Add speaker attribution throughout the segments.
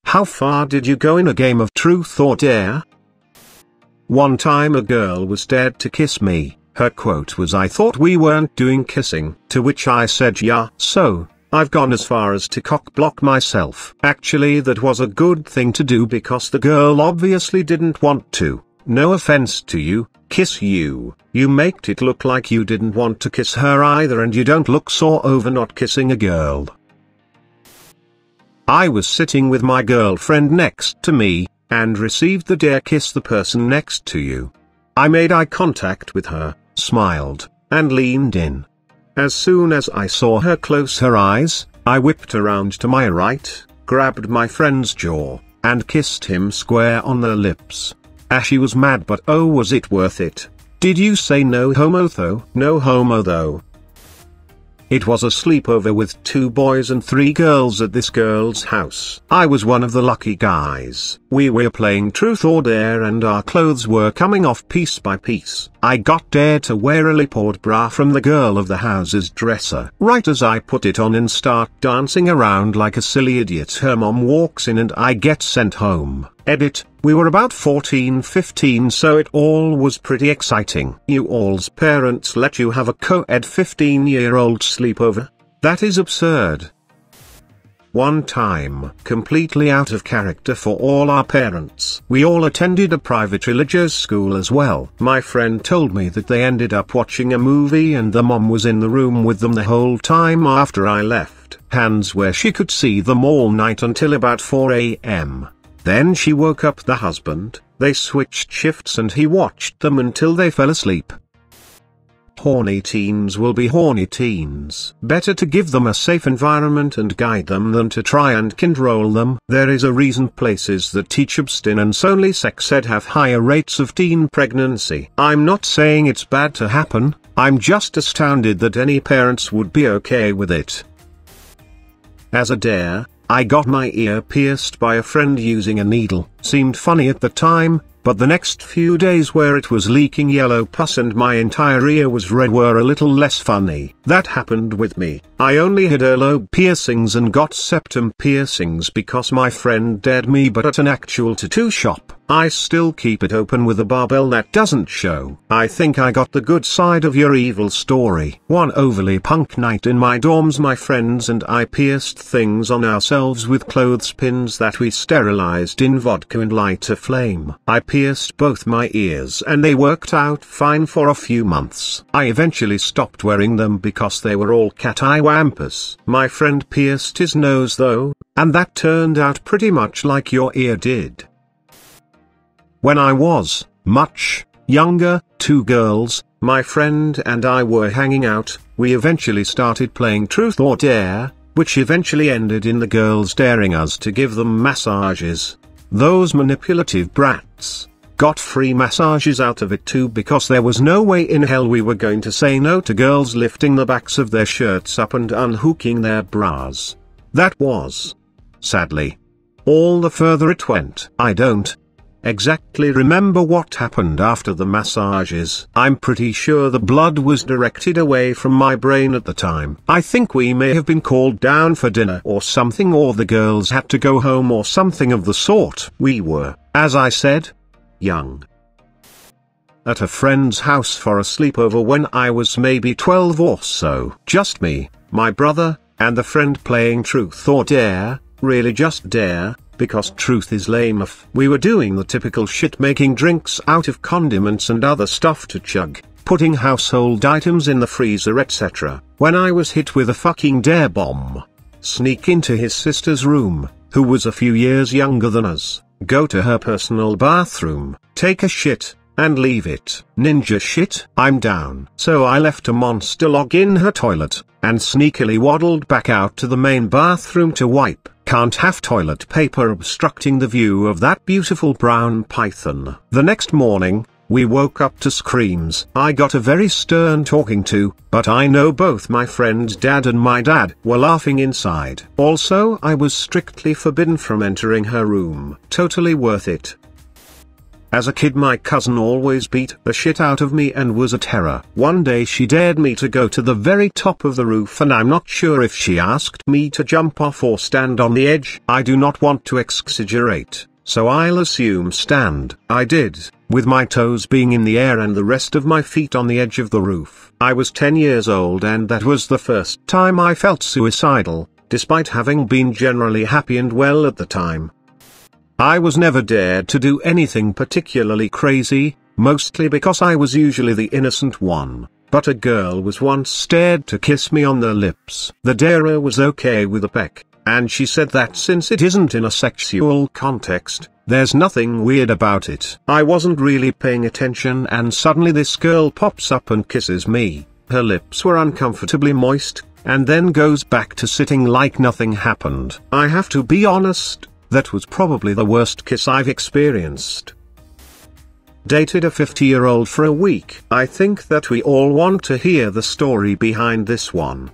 Speaker 1: How far did you go in a game of truth or dare? One time a girl was dared to kiss me. Her quote was, "I thought we weren't doing kissing," to which I said, "Yeah, so, I've gone as far as to cock block myself." Actually, that was a good thing to do because the girl obviously didn't want to. No offense to you, kiss you. You made it look like you didn't want to kiss her either, and you don't look sore over not kissing a girl. I was sitting with my girlfriend next to me, and received the dare kiss the person next to you. I made eye contact with her, smiled, and leaned in. As soon as I saw her close her eyes, I whipped around to my right, grabbed my friend's jaw, and kissed him square on the lips. She was mad, but oh, was it worth it? Did you say no homo though? No homo though. It was a sleepover with 2 boys and 3 girls at this girl's house. I was one of the lucky guys. We were playing truth or dare and our clothes were coming off piece by piece. I got dared to wear a leopard bra from the girl of the house's dresser. Right as I put it on and start dancing around like a silly idiot, her mom walks in and I get sent home. Edit, we were about 14-15, so it all was pretty exciting. You all's parents let you have a co-ed 15-year-old sleepover? That is absurd. One time, completely out of character for all our parents, we all attended a private religious school as well. My friend told me that they ended up watching a movie and the mom was in the room with them the whole time after I left. Hands where she could see them all night until about 4 a.m. Then she woke up the husband, they switched shifts and he watched them until they fell asleep. Horny teens will be horny teens. Better to give them a safe environment and guide them than to try and control them. There is a reason places that teach abstinence-only sex ed have higher rates of teen pregnancy. I'm not saying it's bad to happen, I'm just astounded that any parents would be okay with it. As a dare, I got my ear pierced by a friend using a needle. Seemed funny at the time, but the next few days where it was leaking yellow pus and my entire ear was red were a little less funny. That happened with me. I only had earlobe piercings and got septum piercings because my friend dared me, but at an actual tattoo shop, I still keep it open with a barbell that doesn't show. I think I got the good side of your evil story. One overly punk night in my dorms, my friends and I pierced things on ourselves with clothespins that we sterilized in vodka and light a flame. I pierced both my ears and they worked out fine for a few months. I eventually stopped wearing them because they were all cat eye wampus. My friend pierced his nose though, and that turned out pretty much like your ear did. When I was much younger, 2 girls, my friend and I were hanging out. We eventually started playing truth or dare, which eventually ended in the girls daring us to give them massages. Those manipulative brats got free massages out of it too, because there was no way in hell we were going to say no to girls lifting the backs of their shirts up and unhooking their bras. That was, sadly, all the further it went. I don't exactly remember what happened after the massages. I'm pretty sure the blood was directed away from my brain at the time. I think we may have been called down for dinner or something, or the girls had to go home or something of the sort. We were, as I said, young. At a friend's house for a sleepover when I was maybe 12 or so. Just me, my brother, and the friend playing truth or dare, really just dare, because truth is lame. We were doing the typical shit, making drinks out of condiments and other stuff to chug, putting household items in the freezer etc. When I was hit with a fucking dare bomb. Sneak into his sister's room, who was a few years younger than us, go to her personal bathroom, take a shit, and leave it. Ninja shit? I'm down. So I left a monster log in her toilet, and sneakily waddled back out to the main bathroom to wipe. Can't have toilet paper obstructing the view of that beautiful brown python. The next morning, we woke up to screams. I got a very stern talking to, but I know both my friend's dad and my dad were laughing inside. Also, I was strictly forbidden from entering her room. Totally worth it. As a kid my cousin always beat the shit out of me and was a terror. One day she dared me to go to the very top of the roof, and I'm not sure if she asked me to jump off or stand on the edge. I do not want to exaggerate, so I'll assume stand. I did, with my toes being in the air and the rest of my feet on the edge of the roof. I was 10 years old and that was the first time I felt suicidal, despite having been generally happy and well at the time. I was never dared to do anything particularly crazy, mostly because I was usually the innocent one, but a girl was once dared to kiss me on the lips. The darer was okay with a peck, and she said that since it isn't in a sexual context, there's nothing weird about it. I wasn't really paying attention and suddenly this girl pops up and kisses me. Her lips were uncomfortably moist, and then goes back to sitting like nothing happened. I have to be honest, that was probably the worst kiss I've experienced. Dated a 50-year-old for a week. I think that we all want to hear the story behind this one.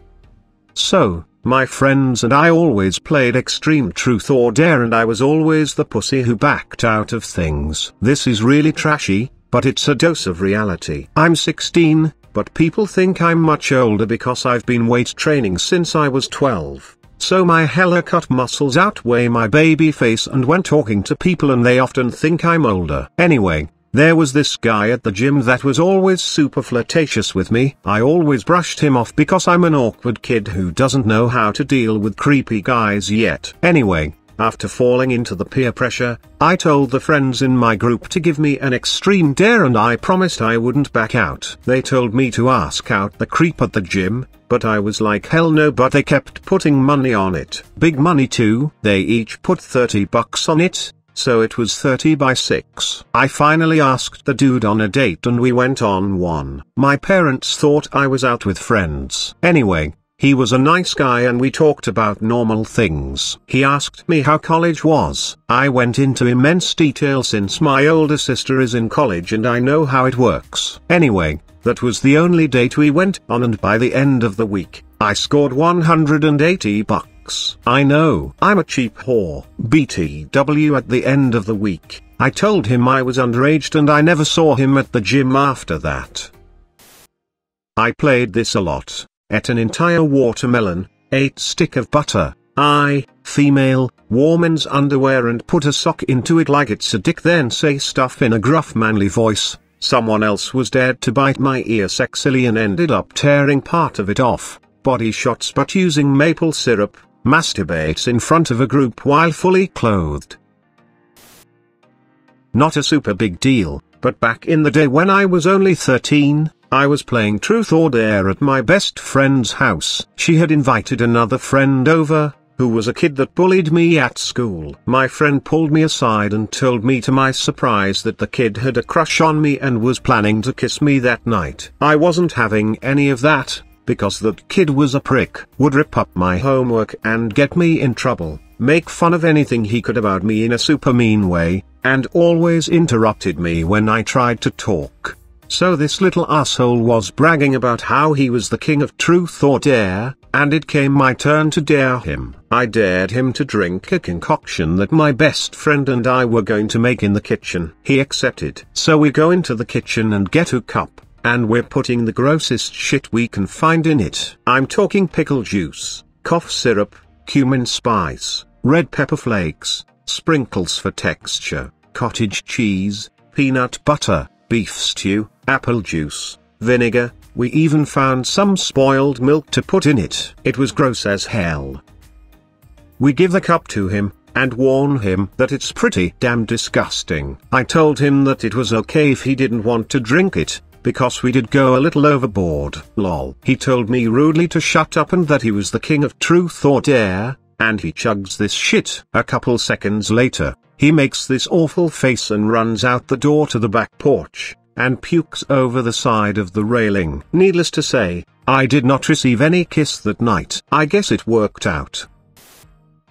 Speaker 1: So, my friends and I always played extreme truth or dare and I was always the pussy who backed out of things. This is really trashy, but it's a dose of reality. I'm 16, but people think I'm much older because I've been weight training since I was 12. So my hella cut muscles outweigh my baby face, and when talking to people and they often think I'm older. Anyway, there was this guy at the gym that was always super flirtatious with me. I always brushed him off because I'm an awkward kid who doesn't know how to deal with creepy guys yet. Anyway, after falling into the peer pressure, I told the friends in my group to give me an extreme dare and I promised I wouldn't back out. They told me to ask out the creep at the gym, but I was like hell no, but they kept putting money on it. Big money too. They each put $30 on it, so it was 30 by 6. I finally asked the dude on a date and we went on one. My parents thought I was out with friends. Anyway, he was a nice guy and we talked about normal things. He asked me how college was. I went into immense detail since my older sister is in college and I know how it works. Anyway, that was the only date we went on and by the end of the week, I scored $180. I know, I'm a cheap whore. BTW at the end of the week, I told him I was underage and I never saw him at the gym after that. I played this a lot. Ate an entire watermelon, ate stick of butter, female, wore men's underwear and put a sock into it like it's a dick, then say stuff in a gruff manly voice. Someone else was dared to bite my ear sexily and ended up tearing part of it off. Body shots but using maple syrup, masturbates in front of a group while fully clothed. Not a super big deal, but back in the day when I was only 13, I was playing truth or dare at my best friend's house. She had invited another friend over, who was a kid that bullied me at school. My friend pulled me aside and told me to my surprise that the kid had a crush on me and was planning to kiss me that night. I wasn't having any of that, because that kid was a prick, would rip up my homework and get me in trouble, make fun of anything he could about me in a super mean way, and always interrupted me when I tried to talk. So this little asshole was bragging about how he was the king of truth or dare, and it came my turn to dare him. I dared him to drink a concoction that my best friend and I were going to make in the kitchen. He accepted. So we go into the kitchen and get a cup, and we're putting the grossest shit we can find in it. I'm talking pickle juice, cough syrup, cumin spice, red pepper flakes, sprinkles for texture, cottage cheese, peanut butter, beef stew, apple juice, vinegar. We even found some spoiled milk to put in it. It was gross as hell. We give the cup to him, and warn him that it's pretty damn disgusting. I told him that it was okay if he didn't want to drink it, because we did go a little overboard. Lol. He told me rudely to shut up and that he was the king of truth or dare, and he chugs this shit. A couple seconds later, he makes this awful face and runs out the door to the back porch, and pukes over the side of the railing. Needless to say, I did not receive any kiss that night. I guess it worked out.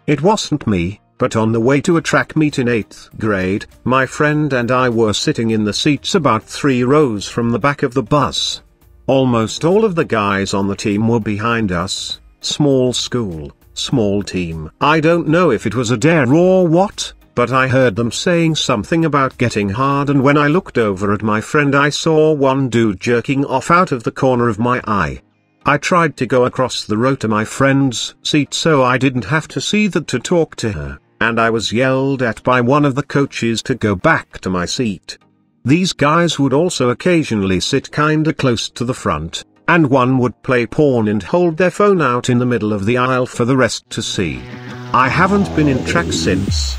Speaker 1: It wasn't me, but on the way to a track meet in 8th grade, my friend and I were sitting in the seats about 3 rows from the back of the bus. Almost all of the guys on the team were behind us. Small school, small team. I don't know if it was a dare or what, but I heard them saying something about getting hard, and when I looked over at my friend I saw one dude jerking off out of the corner of my eye. I tried to go across the row to my friend's seat so I didn't have to see that to talk to her, and I was yelled at by one of the coaches to go back to my seat. These guys would also occasionally sit kinda close to the front, and one would play porn and hold their phone out in the middle of the aisle for the rest to see. I haven't been in track since.